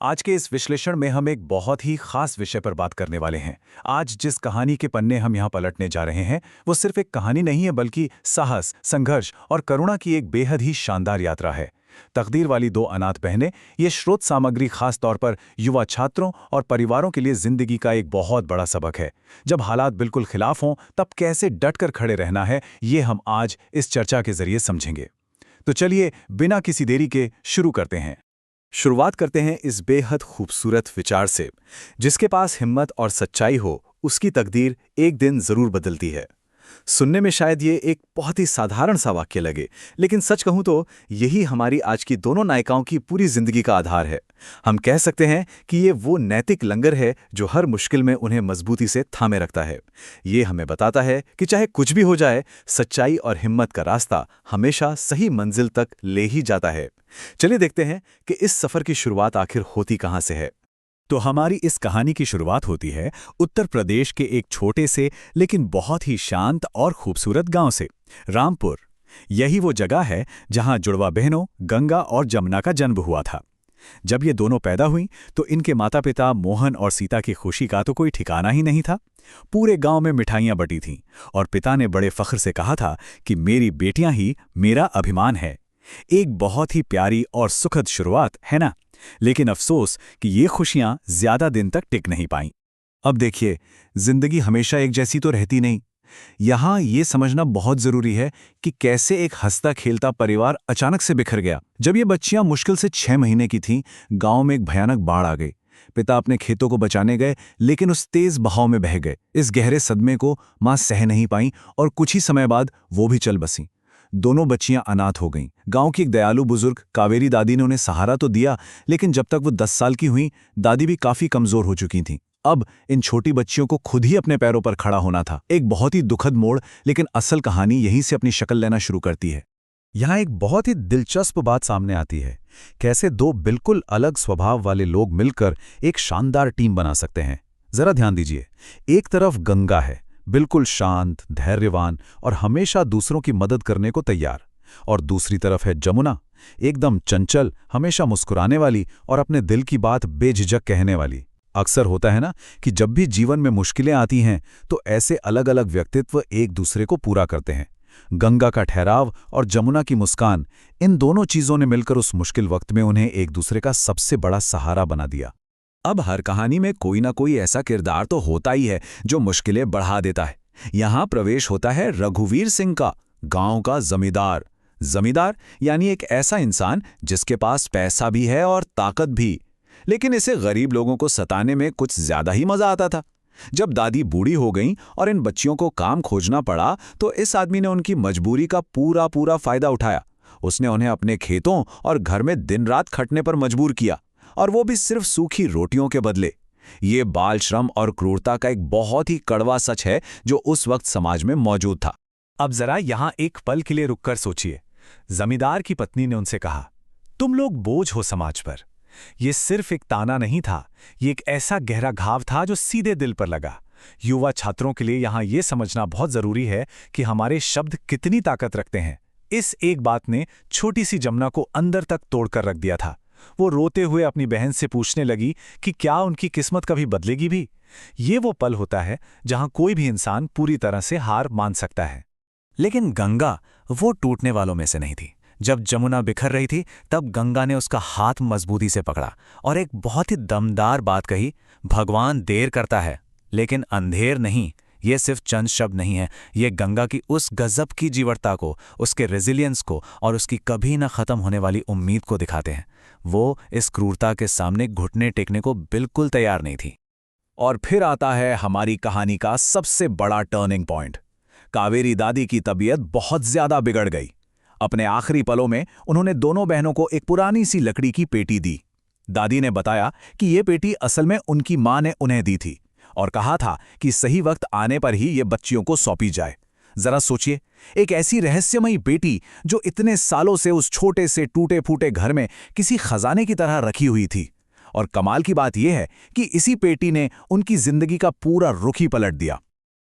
आज के इस विश्लेषण में हम एक बहुत ही खास विषय पर बात करने वाले हैं। आज जिस कहानी के पन्ने हम यहाँ पलटने जा रहे हैं, वो सिर्फ एक कहानी नहीं है बल्कि साहस, संघर्ष और करुणा की एक बेहद ही शानदार यात्रा है। तकदीर वाली दो अनाथ बहनें, ये स्रोत सामग्री खास तौर पर युवा छात्रों और परिवारों के लिए जिंदगी का एक बहुत बड़ा सबक है। जब हालात बिल्कुल खिलाफ हों, तब कैसे डटकर खड़े रहना है, ये हम आज इस चर्चा के जरिए समझेंगे। तो चलिए बिना किसी देरी के शुरू करते हैं। शुरुआत करते हैं इस बेहद खूबसूरत विचार से, जिसके पास हिम्मत और सच्चाई हो, उसकी तकदीर एक दिन जरूर बदलती है। सुनने में शायद ये एक बहुत ही साधारण सा वाक्य लगे, लेकिन सच कहूं तो यही हमारी आज की दोनों नायिकाओं की पूरी जिंदगी का आधार है। हम कह सकते हैं कि ये वो नैतिक लंगर है जो हर मुश्किल में उन्हें मजबूती से थामे रखता है। ये हमें बताता है कि चाहे कुछ भी हो जाए, सच्चाई और हिम्मत का रास्ता हमेशा सही मंजिल तक ले ही जाता है। चलिए देखते हैं कि इस सफर की शुरुआत आखिर होती कहां से है। तो हमारी इस कहानी की शुरुआत होती है उत्तर प्रदेश के एक छोटे से लेकिन बहुत ही शांत और खूबसूरत गांव से, रामपुर। यही वो जगह है जहां जुड़वा बहनों गंगा और जमुना का जन्म हुआ था। जब ये दोनों पैदा हुईं तो इनके माता पिता मोहन और सीता की खुशी का तो कोई ठिकाना ही नहीं था। पूरे गांव में मिठाइयां बटी थीं और पिता ने बड़े फख्र से कहा था कि मेरी बेटियां ही मेरा अभिमान है। एक बहुत ही प्यारी और सुखद शुरुआत, है ना? लेकिन अफसोस कि ये खुशियां ज्यादा दिन तक टिक नहीं पाईं। अब देखिए, जिंदगी हमेशा एक जैसी तो रहती नहीं। यहाँ ये समझना बहुत जरूरी है कि कैसे एक हंसता खेलता परिवार अचानक से बिखर गया। जब ये बच्चियां मुश्किल से 6 महीने की थीं, गांव में एक भयानक बाढ़ आ गई। पिता अपने खेतों को बचाने गए, लेकिन उस तेज बहाव में बह गए। इस गहरे सदमे को मां सह नहीं पाईं और कुछ ही समय बाद वो भी चल बसीं। दोनों बच्चियां अनाथ हो गईं। गांव की एक दयालु बुजुर्ग कावेरी दादी ने उन्हें सहारा तो दिया, लेकिन जब तक वो 10 साल की हुईं, दादी भी काफी कमजोर हो चुकी थीं। अब इन छोटी बच्चियों को खुद ही अपने पैरों पर खड़ा होना था। एक बहुत ही दुखद मोड़, लेकिन असल कहानी यहीं से अपनी शक्ल लेना शुरू करती है। यहाँ एक बहुत ही दिलचस्प बात सामने आती है, कैसे दो बिल्कुल अलग स्वभाव वाले लोग मिलकर एक शानदार टीम बना सकते हैं। जरा ध्यान दीजिए, एक तरफ गंगा है, बिल्कुल शांत, धैर्यवान और हमेशा दूसरों की मदद करने को तैयार। और दूसरी तरफ है जमुना, एकदम चंचल, हमेशा मुस्कुराने वाली और अपने दिल की बात बेझिझक कहने वाली। अक्सर होता है ना कि जब भी जीवन में मुश्किलें आती हैं तो ऐसे अलग अलग व्यक्तित्व एक दूसरे को पूरा करते हैं। गंगा का ठहराव और जमुना की मुस्कान, इन दोनों चीजों ने मिलकर उस मुश्किल वक्त में उन्हें एक दूसरे का सबसे बड़ा सहारा बना दिया। अब हर कहानी में कोई ना कोई ऐसा किरदार तो होता ही है जो मुश्किलें बढ़ा देता है। यहां प्रवेश होता है रघुवीर सिंह का, गांव का जमींदार। जमींदार यानी एक ऐसा इंसान जिसके पास पैसा भी है और ताकत भी, लेकिन इसे गरीब लोगों को सताने में कुछ ज्यादा ही मजा आता था। जब दादी बूढ़ी हो गईं और इन बच्चियों को काम खोजना पड़ा, तो इस आदमी ने उनकी मजबूरी का पूरा पूरा फायदा उठाया। उसने उन्हें अपने खेतों और घर में दिन रात खटने पर मजबूर किया, और वो भी सिर्फ सूखी रोटियों के बदले। ये बाल श्रम और क्रूरता का एक बहुत ही कड़वा सच है जो उस वक्त समाज में मौजूद था। अब जरा यहाँ एक पल के लिए रुककर सोचिए। जमींदार की पत्नी ने उनसे कहा, तुम लोग बोझ हो समाज पर। ये सिर्फ एक ताना नहीं था, ये एक ऐसा गहरा घाव था जो सीधे दिल पर लगा। युवा छात्रों के लिए यहाँ ये समझना बहुत जरूरी है कि हमारे शब्द कितनी ताकत रखते हैं। इस एक बात ने छोटी सी जमुना को अंदर तक तोड़कर रख दिया था। वो रोते हुए अपनी बहन से पूछने लगी कि क्या उनकी किस्मत कभी बदलेगी भी। ये वो पल होता है जहां कोई भी इंसान पूरी तरह से हार मान सकता है। लेकिन गंगा वो टूटने वालों में से नहीं थी। जब जमुना बिखर रही थी, तब गंगा ने उसका हाथ मजबूती से पकड़ा और एक बहुत ही दमदार बात कही, भगवान देर करता है लेकिन अंधेर नहीं। ये सिर्फ चंद शब्द नहीं है, ये गंगा की उस गजब की जीवटता को, उसके रेजिलियंस को और उसकी कभी न खत्म होने वाली उम्मीद को दिखाते हैं। वो इस क्रूरता के सामने घुटने टेकने को बिल्कुल तैयार नहीं थी। और फिर आता है हमारी कहानी का सबसे बड़ा टर्निंग पॉइंट। कावेरी दादी की तबीयत बहुत ज्यादा बिगड़ गई। अपने आखिरी पलों में उन्होंने दोनों बहनों को एक पुरानी सी लकड़ी की पेटी दी। दादी ने बताया कि ये पेटी असल में उनकी मां ने उन्हें दी थी और कहा था कि सही वक्त आने पर ही ये बच्चियों को सौंपी जाए। जरा सोचिए, एक ऐसी रहस्यमयी पेटी जो इतने सालों से उस छोटे से टूटे फूटे घर में किसी खजाने की तरह रखी हुई थी। और कमाल की बात यह है कि इसी पेटी ने उनकी जिंदगी का पूरा रुख ही पलट दिया।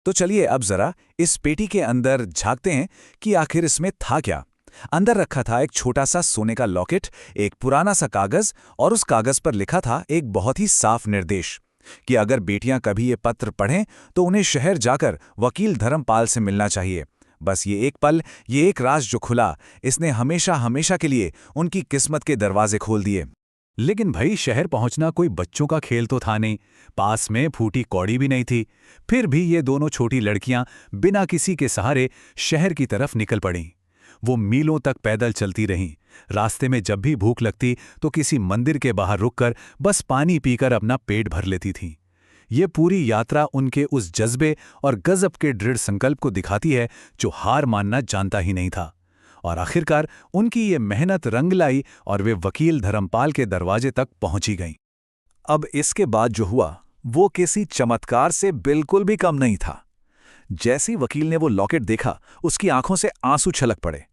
तो चलिए अब जरा इस पेटी के अंदर झांकते हैं कि आखिर इसमें था क्या। अंदर रखा था एक छोटा सा सोने का लॉकेट, एक पुराना सा कागज, और उस कागज पर लिखा था एक बहुत ही साफ निर्देश कि अगर बेटियां कभी ये पत्र पढ़ें तो उन्हें शहर जाकर वकील धर्मपाल से मिलना चाहिए। बस ये एक पल, ये एक राज जो खुला, इसने हमेशा हमेशा के लिए उनकी किस्मत के दरवाजे खोल दिए। लेकिन भाई, शहर पहुंचना कोई बच्चों का खेल तो था नहीं, पास में फूटी कौड़ी भी नहीं थी। फिर भी ये दोनों छोटी लड़कियां बिना किसी के सहारे शहर की तरफ निकल पड़ीं। वो मीलों तक पैदल चलती रहीं। रास्ते में जब भी भूख लगती तो किसी मंदिर के बाहर रुककर बस पानी पीकर अपना पेट भर लेती थीं। ये पूरी यात्रा उनके उस जज्बे और गजब के दृढ़ संकल्प को दिखाती है जो हार मानना जानता ही नहीं था। और आखिरकार उनकी ये मेहनत रंग लाई और वे वकील धर्मपाल के दरवाजे तक पहुंची गईं। अब इसके बाद जो हुआ वो किसी चमत्कार से बिल्कुल भी कम नहीं था। जैसे ही वकील ने वो लॉकेट देखा, उसकी आंखों से आंसू छलक पड़े।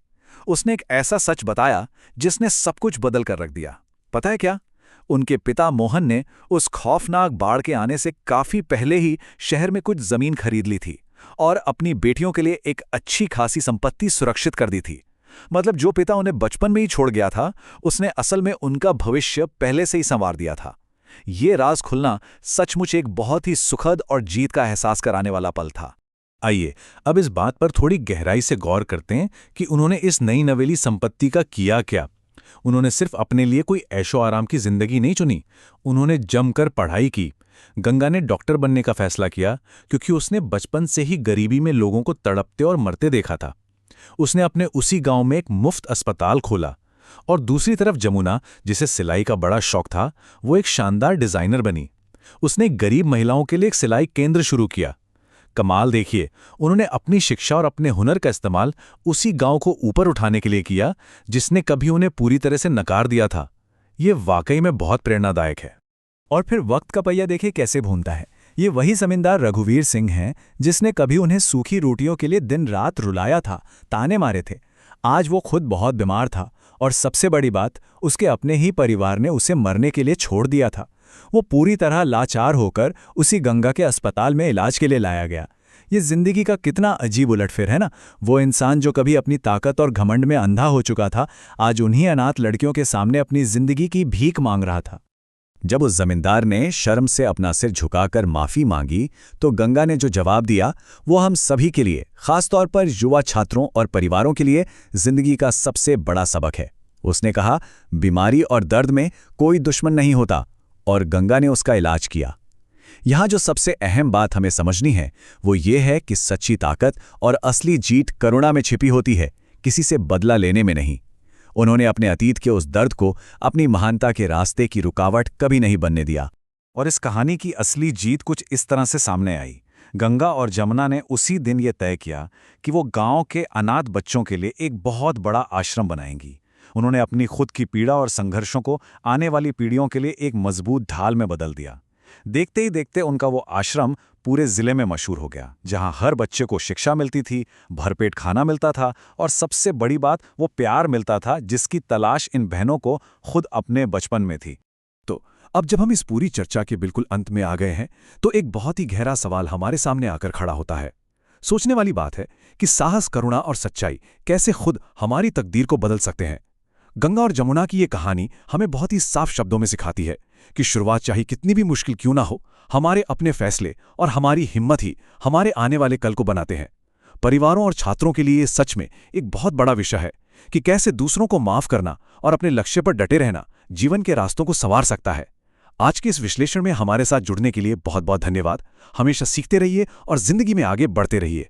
उसने एक ऐसा सच बताया जिसने सब कुछ बदल कर रख दिया। पता है क्या? उनके पिता मोहन ने उस खौफनाक बाढ़ के आने से काफी पहले ही शहर में कुछ जमीन खरीद ली थी और अपनी बेटियों के लिए एक अच्छी खासी संपत्ति सुरक्षित कर दी थी। मतलब जो पिता उन्हें बचपन में ही छोड़ गया था, उसने असल में उनका भविष्य पहले से ही संवार दिया था। ये राज खुलना सचमुच एक बहुत ही सुखद और जीत का एहसास कराने वाला पल था। आइए अब इस बात पर थोड़ी गहराई से गौर करते हैं कि उन्होंने इस नई नवेली संपत्ति का किया क्या। उन्होंने सिर्फ अपने लिए कोई ऐशो आराम की जिंदगी नहीं चुनी, उन्होंने जमकर पढ़ाई की। गंगा ने डॉक्टर बनने का फैसला किया क्योंकि उसने बचपन से ही गरीबी में लोगों को तड़पते और मरते देखा था। उसने अपने उसी गांव में एक मुफ्त अस्पताल खोला। और दूसरी तरफ जमुना, जिसे सिलाई का बड़ा शौक था, वो एक शानदार डिजाइनर बनी। उसने गरीब महिलाओं के लिए एक सिलाई केंद्र शुरू किया। कमाल देखिए, उन्होंने अपनी शिक्षा और अपने हुनर का इस्तेमाल उसी गांव को ऊपर उठाने के लिए किया जिसने कभी उन्हें पूरी तरह से नकार दिया था। ये वाकई में बहुत प्रेरणादायक है। और फिर वक्त का पहिया देखिए कैसे घूमता है। ये वही जमींदार रघुवीर सिंह हैं जिसने कभी उन्हें सूखी रोटियों के लिए दिन रात रुलाया था, ताने मारे थे। आज वो खुद बहुत बीमार था और सबसे बड़ी बात, उसके अपने ही परिवार ने उसे मरने के लिए छोड़ दिया था। वो पूरी तरह लाचार होकर उसी गंगा के अस्पताल में इलाज के लिए लाया गया। ये जिंदगी का कितना अजीब उलटफेर है ना। वो इंसान जो कभी अपनी ताकत और घमंड में अंधा हो चुका था, आज उन्हीं अनाथ लड़कियों के सामने अपनी जिंदगी की भीख मांग रहा था। जब उस जमींदार ने शर्म से अपना सिर झुकाकर माफी मांगी तो गंगा ने जो जवाब दिया वो हम सभी के लिए, खासतौर पर युवा छात्रों और परिवारों के लिए जिंदगी का सबसे बड़ा सबक है। उसने कहा, बीमारी और दर्द में कोई दुश्मन नहीं होता, और गंगा ने उसका इलाज किया। यहाँ जो सबसे अहम बात हमें समझनी है वो ये है कि सच्ची ताकत और असली जीत करुणा में छिपी होती है, किसी से बदला लेने में नहीं। उन्होंने अपने अतीत के उस दर्द को अपनी महानता के रास्ते की रुकावट कभी नहीं बनने दिया। और इस कहानी की असली जीत कुछ इस तरह से सामने आई। गंगा और जमुना ने उसी दिन ये तय किया कि वो गांव के अनाथ बच्चों के लिए एक बहुत बड़ा आश्रम बनाएंगी। उन्होंने अपनी खुद की पीड़ा और संघर्षों को आने वाली पीढ़ियों के लिए एक मजबूत ढाल में बदल दिया। देखते ही देखते उनका वो आश्रम पूरे जिले में मशहूर हो गया, जहां हर बच्चे को शिक्षा मिलती थी, भरपेट खाना मिलता था और सबसे बड़ी बात, वो प्यार मिलता था जिसकी तलाश इन बहनों को खुद अपने बचपन में थी। तो अब जब हम इस पूरी चर्चा के बिल्कुल अंत में आ गए हैं तो एक बहुत ही गहरा सवाल हमारे सामने आकर खड़ा होता है। सोचने वाली बात है कि साहस, करुणा और सच्चाई कैसे खुद हमारी तकदीर को बदल सकते हैं। गंगा और जमुना की ये कहानी हमें बहुत ही साफ शब्दों में सिखाती है कि शुरुआत चाहे कितनी भी मुश्किल क्यों ना हो, हमारे अपने फैसले और हमारी हिम्मत ही हमारे आने वाले कल को बनाते हैं। परिवारों और छात्रों के लिए सच में एक बहुत बड़ा विषय है कि कैसे दूसरों को माफ करना और अपने लक्ष्य पर डटे रहना जीवन के रास्तों को संवार सकता है। आज के इस विश्लेषण में हमारे साथ जुड़ने के लिए बहुत बहुत धन्यवाद। हमेशा सीखते रहिए और जिंदगी में आगे बढ़ते रहिए।